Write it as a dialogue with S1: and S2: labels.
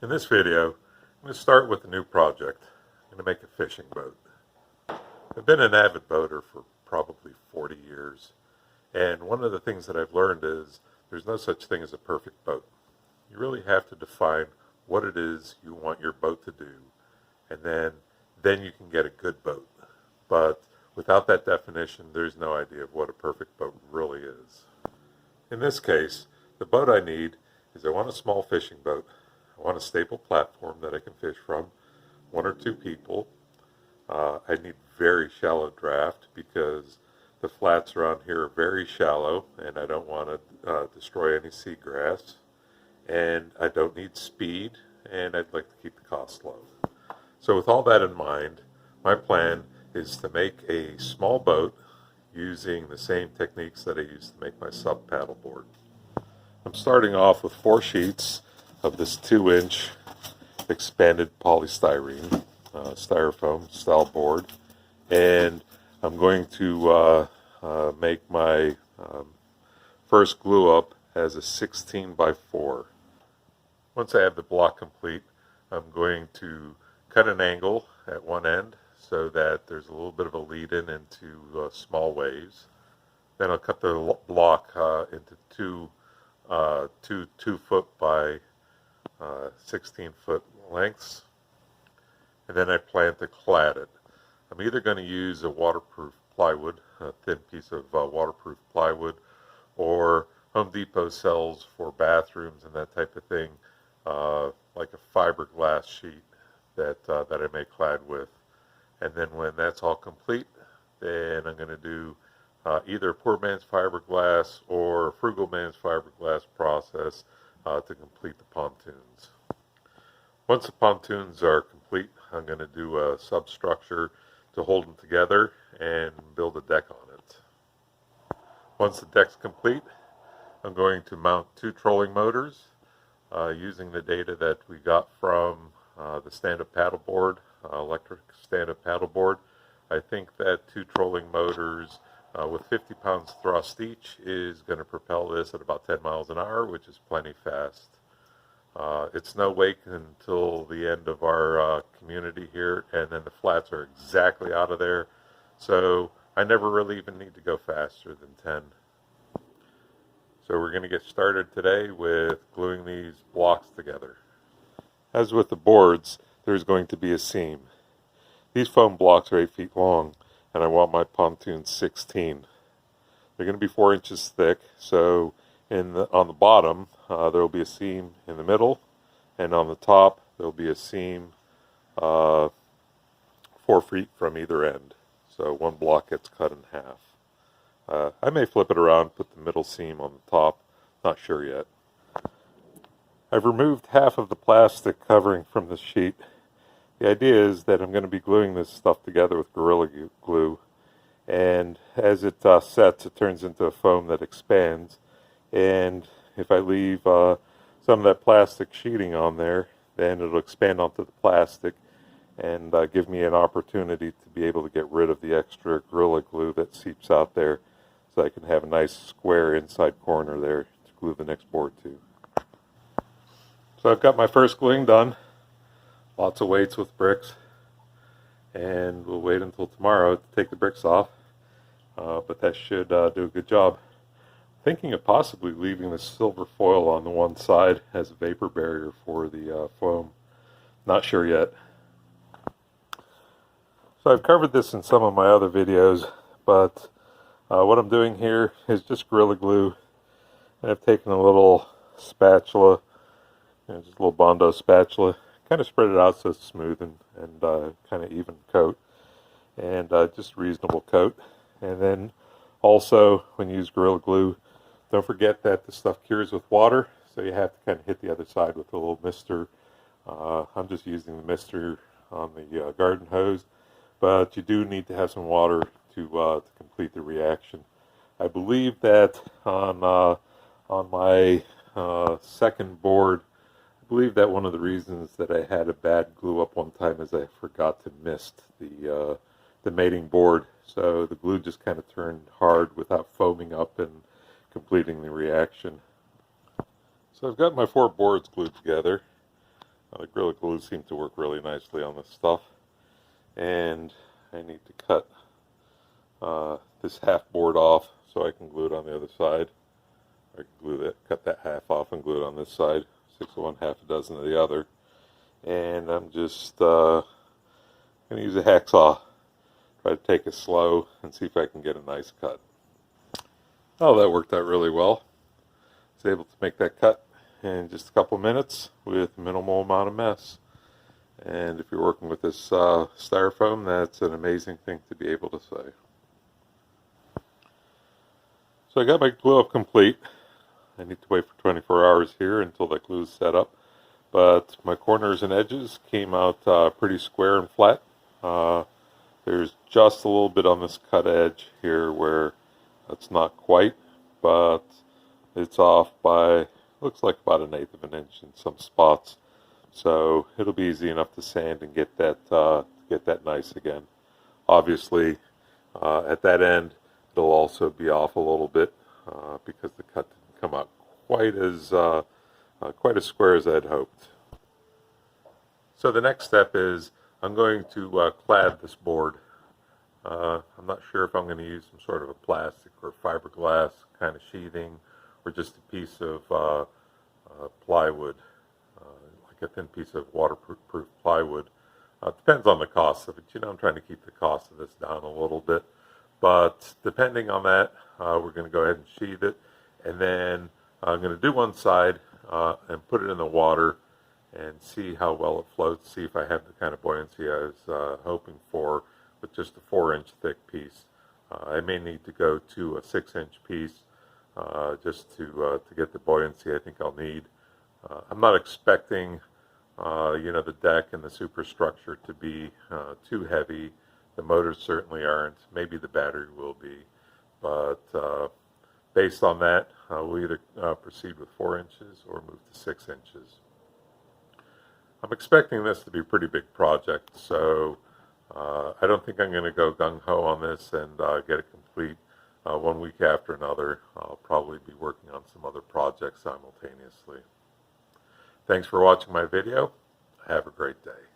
S1: In this video, I'm going to start with a new project. I'm going to make a fishing boat. I've been an avid boater for probably 40 years, and one of the things that I've learned is there's no such thing as a perfect boat. You really have to define what it is you want your boat to do, and then you can get a good boat. But without that definition, there's no idea of what a perfect boat really is. In this case, the boat I need is I want a small fishing boat. I want a stable platform that I can fish from, one or two people. I need very shallow draft because the flats around here are very shallow and I don't want to destroy any seagrass. And I don't need speed, and I'd like to keep the cost low. So with all that in mind, my plan is to make a small boat using the same techniques that I used to make my SUP paddleboard. I'm starting off with 4 sheets of this 2-inch expanded polystyrene styrofoam style board, and I'm going to make my first glue up as a 16 by 4. Once I have the block complete, I'm going to cut an angle at one end so that there's a little bit of a lead-in into small waves. Then I'll cut the block into two 2-foot by 16-foot lengths, and then I plan to clad it. I'm either going to use a waterproof plywood, a thin piece of waterproof plywood, or Home Depot sells for bathrooms and that type of thing, like a fiberglass sheet that I make clad with. And then when that's all complete, then I'm going to do either a poor man's fiberglass or a frugal man's fiberglass process to complete the pontoons. Once the pontoons are complete, I'm going to do a substructure to hold them together and build a deck on it. Once the deck's complete, I'm going to mount 2 trolling motors using the data that we got from the stand-up paddleboard, electric stand-up paddleboard. I think that 2 trolling motors with 50 pounds thrust each is going to propel this at about 10 miles an hour, which is plenty fast. It's no wake until the end of our community here, and then the flats are exactly out of there, so I never really even need to go faster than 10. So we're going to get started today with gluing these blocks together. As with the boards, there's going to be a seam. These foam blocks are 8 feet long, and I want my pontoons 16. They're going to be 4 inches thick, so on the bottom there will be a seam in the middle, and on the top there will be a seam 4 feet from either end. So one block gets cut in half. I may flip it around, put the middle seam on the top, not sure yet. I've removed half of the plastic covering from the sheet. The idea is that I'm going to be gluing this stuff together with Gorilla Glue, and as it sets, it turns into a foam that expands, and if I leave some of that plastic sheeting on there, then it'll expand onto the plastic and give me an opportunity to be able to get rid of the extra Gorilla Glue that seeps out there, so I can have a nice square inside corner there to glue the next board to. So I've got my first gluing done. Lots of weights with bricks, and we'll wait until tomorrow to take the bricks off, but that should do a good job. Thinking of possibly leaving the silver foil on the one side as a vapor barrier for the foam. Not sure yet. So I've covered this in some of my other videos, but what I'm doing here is just Gorilla Glue, and I've taken a little spatula, just a little Bondo spatula, kind of spread it out so it's smooth and kind of even coat, and just reasonable coat. And then also, when you use Gorilla Glue, don't forget that the stuff cures with water, so you have to kind of hit the other side with a little mister. I'm just using the mister on the garden hose, but you do need to have some water to complete the reaction. I believe that on my second board, I believe that one of the reasons that I had a bad glue up one time is I forgot to mist the mating board, so the glue just kind of turned hard without foaming up and completing the reaction. So I've got my 4 boards glued together. The Gorilla Glue seemed to work really nicely on this stuff. And I need to cut this half board off so I can glue it on the other side. I can cut that half off and glue it on this side. 6 of one, half a dozen of the other. And I'm just going to use a hacksaw. Try to take it slow and see if I can get a nice cut. Oh, that worked out really well. I was able to make that cut in just a couple minutes with minimal amount of mess. And if you're working with this styrofoam, that's an amazing thing to be able to say. So I got my glue up complete. I need to wait for 24 hours here until that glue is set up. But my corners and edges came out pretty square and flat. There's just a little bit on this cut edge here where it's not quite, but it's off by, looks like about 1/8 of an inch in some spots. So it'll be easy enough to sand and get that nice again. Obviously, at that end, it'll also be off a little bit because the cut didn't come out quite as square as I'd hoped. So the next step is I'm going to clad this board. I'm not sure if I'm going to use some sort of a plastic or fiberglass kind of sheathing, or just a piece of plywood, like a thin piece of waterproof plywood. Depends on the cost of it. You know, I'm trying to keep the cost of this down a little bit. But depending on that, we're going to go ahead and sheathe it. And then I'm going to do one side and put it in the water and see how well it floats, see if I have the kind of buoyancy I was hoping for with just a 4-inch thick piece. I may need to go to a 6-inch piece just to get the buoyancy I think I'll need. I'm not expecting the deck and the superstructure to be too heavy. The motors certainly aren't. Maybe the battery will be. But based on that, we'll either proceed with 4 inches or move to 6 inches. I'm expecting this to be a pretty big project, so I don't think I'm going to go gung-ho on this and get it complete 1 week after another. I'll probably be working on some other projects simultaneously. Thanks for watching my video. Have a great day.